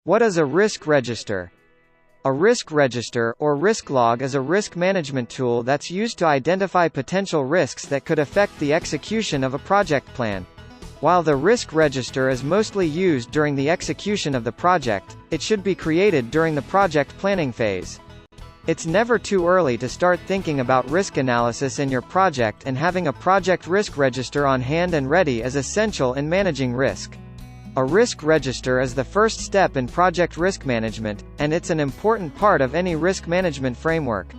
What is a risk register? A risk register, or risk log, is a risk management tool that's used to identify potential risks that could affect the execution of a project plan. While the risk register is mostly used during the execution of the project, it should be created during the project planning phase. It's never too early to start thinking about risk analysis in your project, and having a project risk register on hand and ready is essential in managing risk. A risk register is the first step in project risk management, and it's an important part of any risk management framework.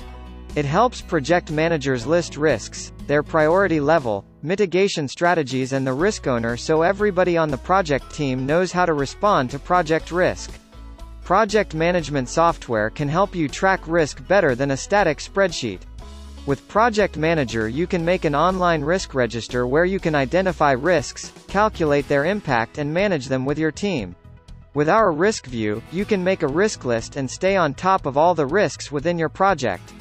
It helps project managers list risks, their priority level, mitigation strategies, and the risk owner, so everybody on the project team knows how to respond to project risk. Project management software can help you track risk better than a static spreadsheet. With Project Manager, you can make an online risk register where you can identify risks, calculate their impact, and manage them with your team. With our risk view, you can make a risk list and stay on top of all the risks within your project.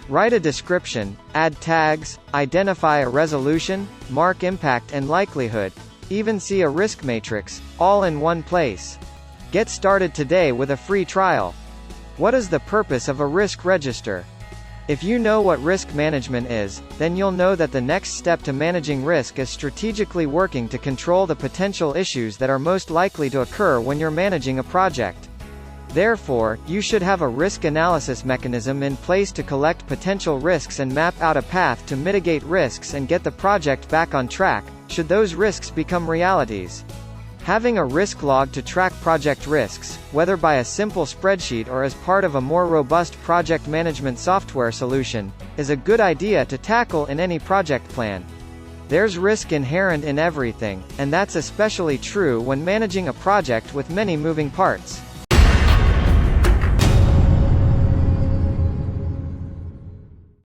Write a description, add tags, identify a resolution, mark impact and likelihood, even see a risk matrix, all in one place. Get started today with a free trial. What is the purpose of a risk register? If you know what risk management is, then you'll know that the next step to managing risk is strategically working to control the potential issues that are most likely to occur when you're managing a project. Therefore, you should have a risk analysis mechanism in place to collect potential risks and map out a path to mitigate risks and get the project back on track, should those risks become realities. Having a risk log to track project risks, whether by a simple spreadsheet or as part of a more robust project management software solution, is a good idea to tackle in any project plan. There's risk inherent in everything, and that's especially true when managing a project with many moving parts.